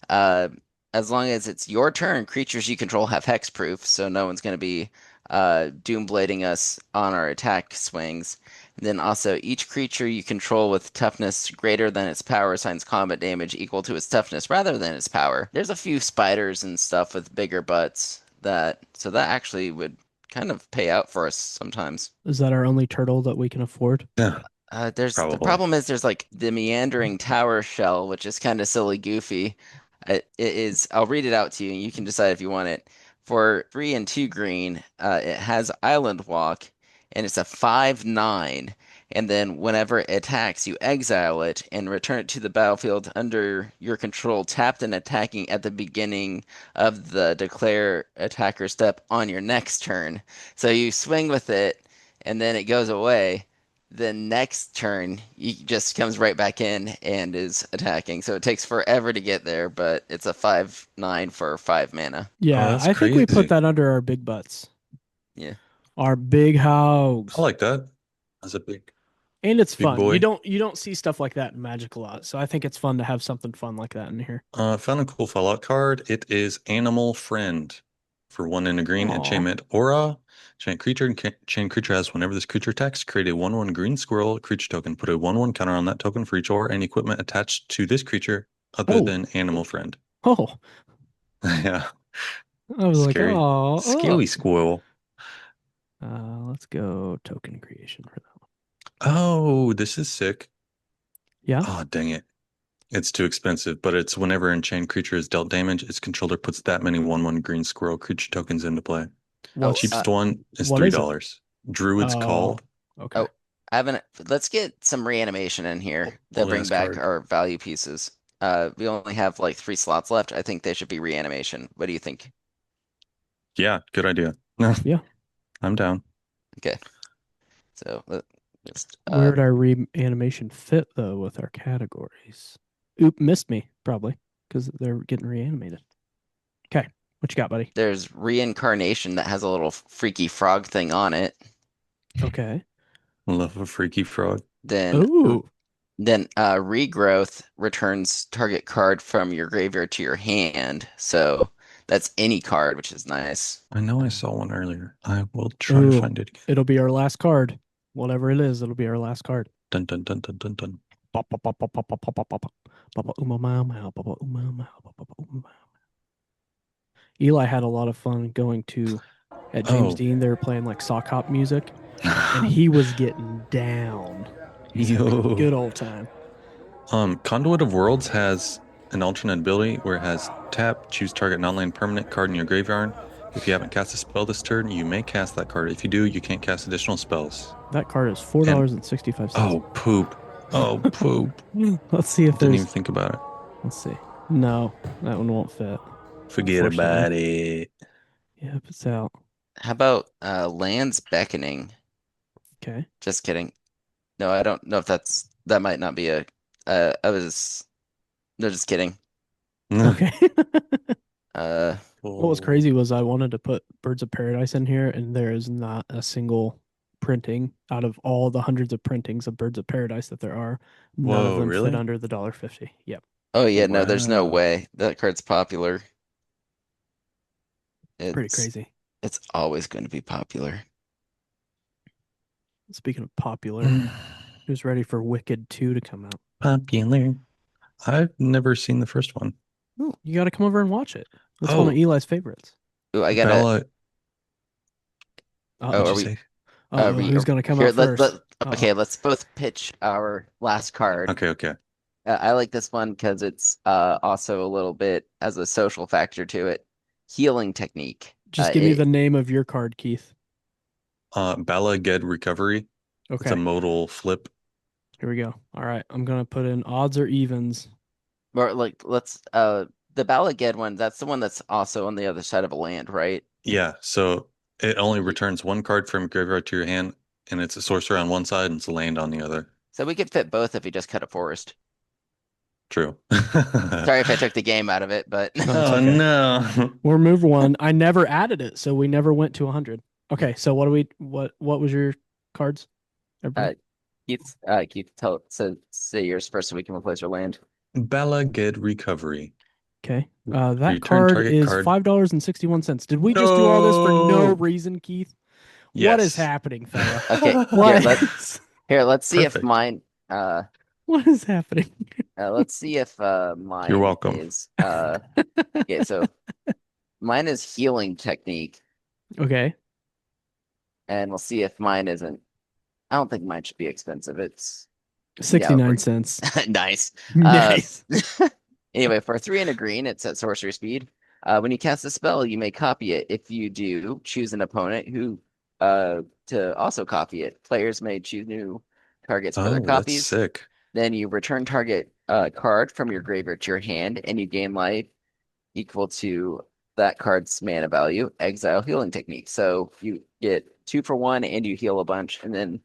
Uh, as long as it's your turn, creatures you control have hexproof, so no one's going to be doomblading us on our attack swings. And then also, each creature you control with toughness greater than its power assigns combat damage equal to its toughness rather than its power. There's a few spiders and stuff with bigger butts so that actually would kind of pay out for us sometimes. Is that our only turtle that we can afford? Yeah, There's the probably. problem is there's like the meandering tower shell, which is kind of silly goofy. It is. I'll read it out to you, and you can decide if you want it. For 3 and 2 green, it has Island Walk, and it's a 5/9. And then whenever it attacks, you exile it and return it to the battlefield under your control, tapped and attacking at the beginning of the declare attacker step on your next turn. So you swing with it, and then it goes away. The next turn, he just comes right back in and is attacking. So it takes forever to get there, but it's a 5/9 for 5 mana. Oh, Yeah, that's I think we put crazy. that under our big butts. Yeah. Our big I hogs. like that. That's a And it's big fun. You boy. don't see stuff like that in Magic a lot. So I think it's fun to have something fun like that in here. Found a cool Fallout card. It is Animal Friend for 1 and a green. Aw. Enchantment Aura. Enchant creature. Enchant creature has whenever this creature attacks, create a 1/1 green squirrel creature token. Put a 1/1 counter on that token for each aura and equipment attached to this creature other Oh. than Animal Friend. Oh. Yeah, I was like, scary. oh, Scary squirrel. let's go token creation for that one. Oh, this is sick. Yeah. Oh, dang it. It's too expensive, but it's whenever enchant creature is dealt damage, its controller puts that many 1/1 green squirrel creature tokens into play. Oh, What's Cheapest one is what is it? $3. Druid's Oh, Call. okay. oh, I haven't. Let's get some reanimation in here that Old bring ass back card. our value pieces. We only have like 3 slots left. I think they should be reanimation. What do you think? Yeah, good idea. No, Yeah. I'm down. Okay. So let's Where'd our reanimation fit though with our categories? Oop, missed me probably because they're getting reanimated. Okay, what you got, buddy? there's reincarnation that has a little freaky frog thing on it. Okay. Love a freaky frog. Then Ooh. regrowth returns target card from your graveyard to your hand. So that's any card, which is nice. I know I saw one earlier. I will try to Ooh. find it again. It'll be our last card. Whatever it is, it'll be our last card. Dun dun dun dun dun dun. Pop, pop, pop, pop, pop, pop, pop, pop, pop. Papa uma mau mau, papa uma mau, papa uma mau. Eli had a lot of fun going to at James Oh. Dean. They were playing like sock hop music, and he was getting down. He's having a good old time. Conduit of Worlds has an alternate ability where it has tap, choose target non-land permanent card in your graveyard. If you haven't cast a spell this turn, you may cast that card. If you do, you can't cast additional spells. That card is $4.65. Oh, poop. Oh, poop. Let's see if Didn't even there's. think about it. Let's see. No, that one won't fit. Forget Unfortunately. about it. Yep, it's out. How about Land's Beckoning? Okay. Just kidding. No, I don't know if that might not be a. I was no, just kidding. Okay. Uh, What was Oh, crazy was I wanted to put Birds of Paradise in here, and there is not a single printing out of all the hundreds of printings of Birds of Paradise that there are. None of whoa, them fit really? under the $1.50. Yep. oh yeah, no, there's no Wow. way that card's popular. Pretty It's crazy. it's always going to be popular. Speaking of popular, who's ready for Wicked 2 to come out? Popular. I've never seen the first one. Oh, you got to come over and watch it. That's one of Oh, Eli's favorites. Ooh, I gotta. Bella, Oh, Uh-oh. what'd are you we? say? Are Uh-oh. we? Who's going to come Here, out first? okay, Uh-oh. let's both pitch our last card. Okay, okay. I like this one because it's also a little bit as a social factor to it. Healing technique. Just give me the name of your card, Keith. Bala Ged Recovery. It's a Okay. modal flip. Here we go. All right. I'm going to put in odds or evens. Or like let's the Balaged one, that's the one that's also on the other side of a land, right? Yeah, so it only Ye- returns one card from graveyard to your hand, and it's a sorcerer on one side and it's a land on the other. So we could fit both if we just cut a forest. True. Sorry if I took the game out of it, but No, it's Oh okay. no. We'll remove one. I never added it, so we never went to 100. Okay, so what was your cards, uh everybody? Keith say yours first so we can replace our land. Bala Ged Recovery. Okay. That Return card target is card. $5.61. Did we just do all this for no No. reason, Keith? What is Yes. happening, fella? Okay, What is here, let's see if Perfect. mine uh what is happening? let's see if You're mine welcome. is okay, so mine is healing technique, Okay. and we'll see if mine isn't. I don't think mine should be expensive. It's yeah, 69 cents. nice. Uh, Nice. anyway, for 3 and a green, it's at sorcery speed. When you cast a spell, you may copy it. If you do, choose an opponent who to also copy it. Players may choose new targets for their Oh, that's copies. sick. Then you return target card from your graveyard to your hand, and you gain life equal to that card's mana value, exile healing technique. So you get 2 for 1 and you heal a bunch, and then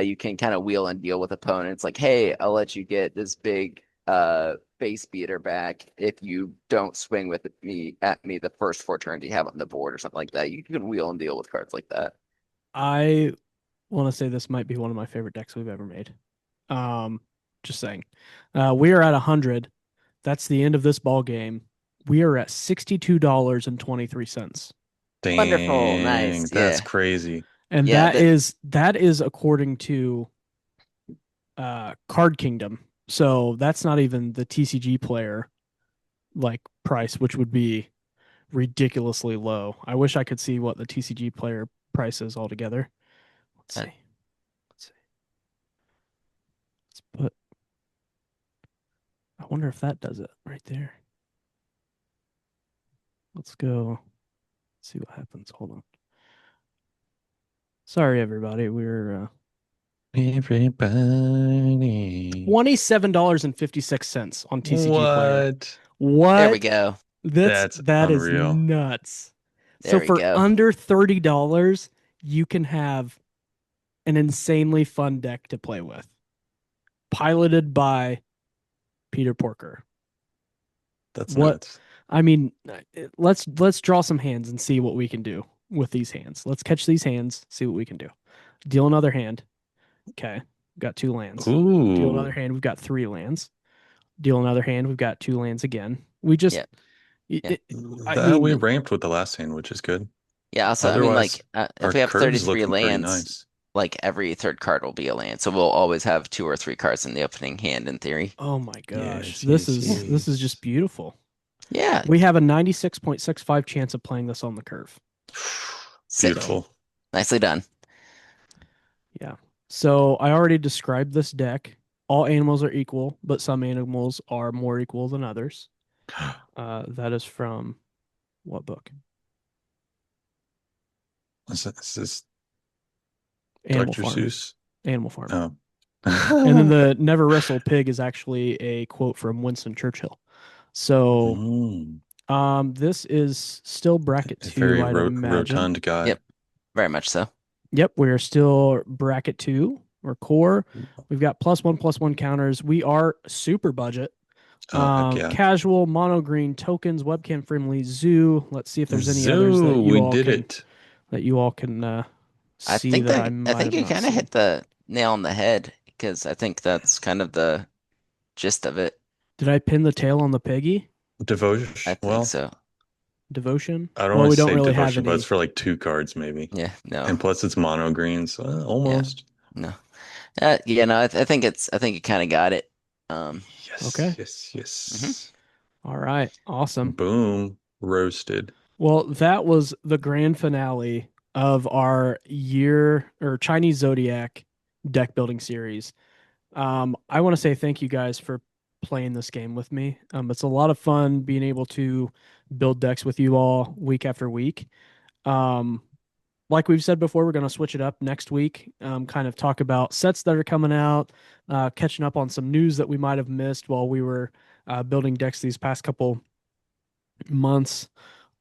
you can kind of wheel and deal with opponents. Like, hey, I'll let you get this big base beater back if you don't swing with me at me the first 4 turns you have on the board or something like that. You can wheel and deal with cards like that. I want to say this might be one of my favorite decks we've ever made. Um, just saying. We are at 100. That's the end of this ball game. We are at $62.23. Wonderful, Dang, nice, that's yeah, crazy. And yeah. that is according to Card Kingdom. So that's not even the TCG player like price, which would be ridiculously low. I wish I could see what the TCG player price is altogether. Let's Uh, see. Let's see. Let's put. I wonder if that does it right there. Let's go. See what happens. Hold on. Sorry, everybody. We're Everybody. $27.56 on TCG player. What? there we What? go. That's That is unreal. nuts. So There we for go. under $30, you can have an insanely fun deck to play with, piloted by Peter Porker. That's What nuts. I mean, let's draw some hands and see what we can do with these hands. Let's catch these hands, see what we can do. Deal another hand. Okay, we've got 2 lands. Deal another Ooh. hand. We've got 3 lands. Deal another hand. We've got 2 lands again. We just, Yeah, it, yeah. it- I That we mean, ramped with the last hand, which is good. Yeah, also, I mean, Otherwise, like, if our we have curve's 33 looking pretty lands, nice. like every third card will be a land. So we'll always have 2 or 3 cards in the opening hand in theory. oh my gosh, Yes, this yes, is this is just yes. beautiful. Yeah, We have a 96.65 chance of playing this on the curve. sick. So Beautiful. Nicely done. yeah. So I already described this deck. All animals are equal, but some animals are more equal than others. That is from what book? Is this Animal Dr. Farm. Seuss? Animal Farm. Oh, And then the never wrestle pig is actually a quote from Winston Churchill. So Mm, this is still bracket a two, very I'd imagine. rotund guy. Yep, very much so. Yep, we're still bracket two or core. We've got plus one counters. We are super budget. Oh, heck yeah. Casual, mono green tokens, webcam friendly, zoo. Let's see if there's any others Zoo, we did it. that you all can I see think that I that I might think have you not kind of seen. hit the nail on the head because I think that's kind of the gist of it. Did I pin the tail on the piggy? I Devotion. think Well, so. Devotion? I don't Well, want we to don't say really have devotion, but it's any. for like 2 cards maybe. Yeah, no, And plus it's mono greens. yeah, Almost. no. Yeah, no. I think I think you kind of got it. Um, Yes, Okay. yes, mhm. yes. All right. Awesome. Boom. Roasted. Well, that was the grand finale of our year or Chinese Zodiac deck building series. I want to say thank you guys for playing this game with me. It's a lot of fun being able to build decks with you all week after week. Um, like we've said before, we're going to switch it up next week, kind of talk about sets that are coming out, catching up on some news that we might have missed while we were building decks these past couple months.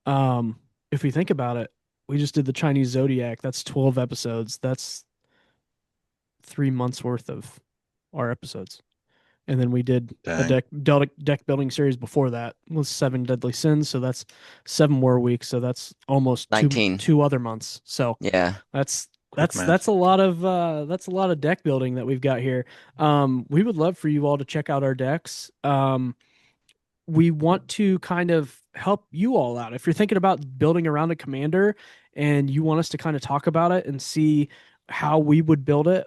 Um, if we think about it, we just did the Chinese Zodiac. That's 12 episodes. That's 3 months worth of our episodes. And then we did a Dang. deck building series before that with Seven Deadly Sins. So that's 7 more weeks. So that's almost 19. two other months. So Yeah, that's Quick that's math. a lot of deck building that we've got here. We would love for you all to check out our decks. We want to kind of help you all out. If you're thinking about building around a commander and you want us to kind of talk about it and see how we would build it,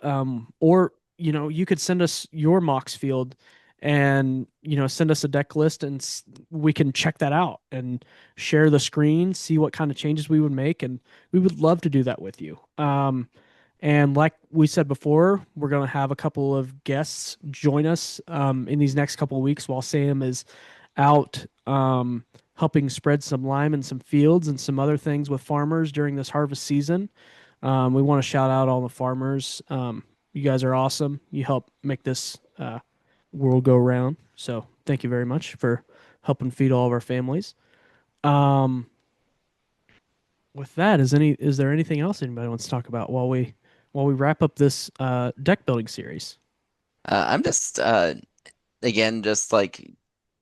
or you could send us your Mox field and send us a deck list and we can check that out and share the screen, see what kind of changes we would make, and we would love to do that with you. And like we said before, we're going to have a couple of guests join us in these next couple of weeks while Sam is out helping spread some lime in some fields and some other things with farmers during this harvest season. We want to shout out all the farmers. You guys are awesome. You help make this world go round. So thank you very much for helping feed all of our families. Um, with that, is there anything else anybody wants to talk about while we wrap up this deck building series? I'm just again just like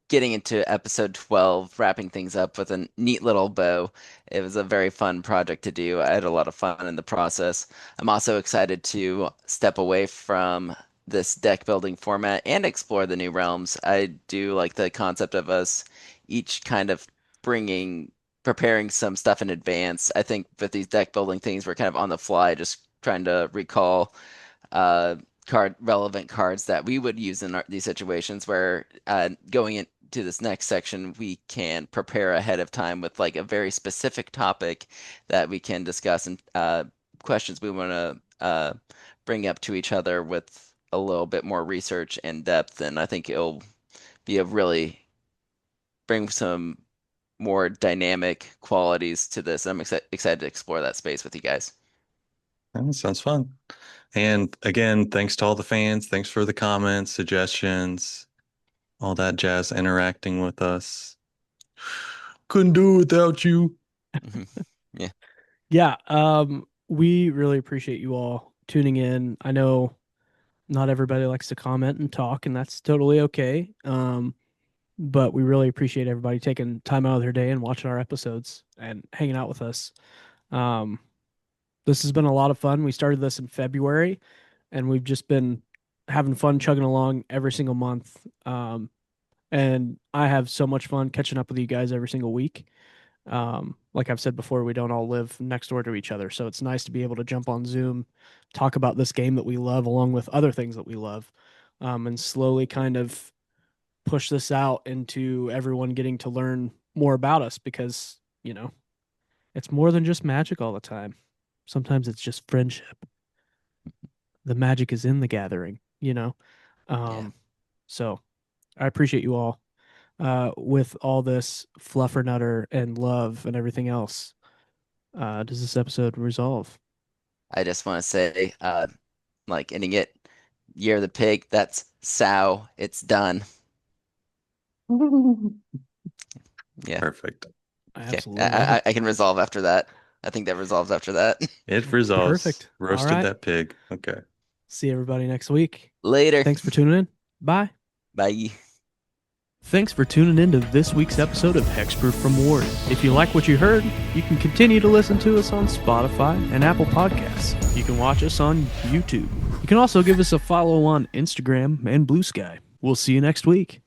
getting into episode 12, wrapping things up with a neat little bow. It was a very fun project to do. I had a lot of fun in the process. I'm also excited to step away from this deck building format and explore the new realms. I do like the concept of us each kind of bringing, preparing some stuff in advance. I think with these deck building things, we're kind of on the fly, just trying to recall uh, card relevant cards that we would use in these situations where going into this next section we can prepare ahead of time with like a very specific topic that we can discuss and questions we want to bring up to each other with a little bit more research and depth, and I think it'll be a really bring some more dynamic qualities to this. I'm excited to explore that space with you guys. That sounds fun. And again, thanks to all the fans. Thanks for the comments, suggestions, all that jazz interacting with us. Couldn't do it without you. Mhm. Yeah. Yeah, we really appreciate you all tuning in. I know not everybody likes to comment and talk, and that's totally okay. But we really appreciate everybody taking time out of their day and watching our episodes and hanging out with us. Um, this has been a lot of fun. We started this in February, and we've just been having fun chugging along every single month. And I have so much fun catching up with you guys every single week. Like I've said before, we don't all live next door to each other, so it's nice to be able to jump on Zoom, talk about this game that we love, along with other things that we love, and slowly kind of push this out into everyone getting to learn more about us because it's more than just magic all the time. Sometimes it's just friendship. The magic is in the gathering. Yeah. Um, so I appreciate you all. With all this fluffernutter and love and everything else, does this episode resolve? I just want to say, like ending it, Year of the pig. That's sow. It's done. Yeah. Perfect. Okay. Absolutely love it. I can resolve after that. I think that resolves after that. It resolves. Perfect. Roasted All right. that pig. Okay. See everybody next week. Later. Thanks for tuning in. Bye. Bye. Thanks for tuning in to this week's episode of Hexproof from Ward. If you like what you heard, you can continue to listen to us on Spotify and Apple Podcasts. You can watch us on YouTube. You can also give us a follow on Instagram and Blue Sky. We'll see you next week.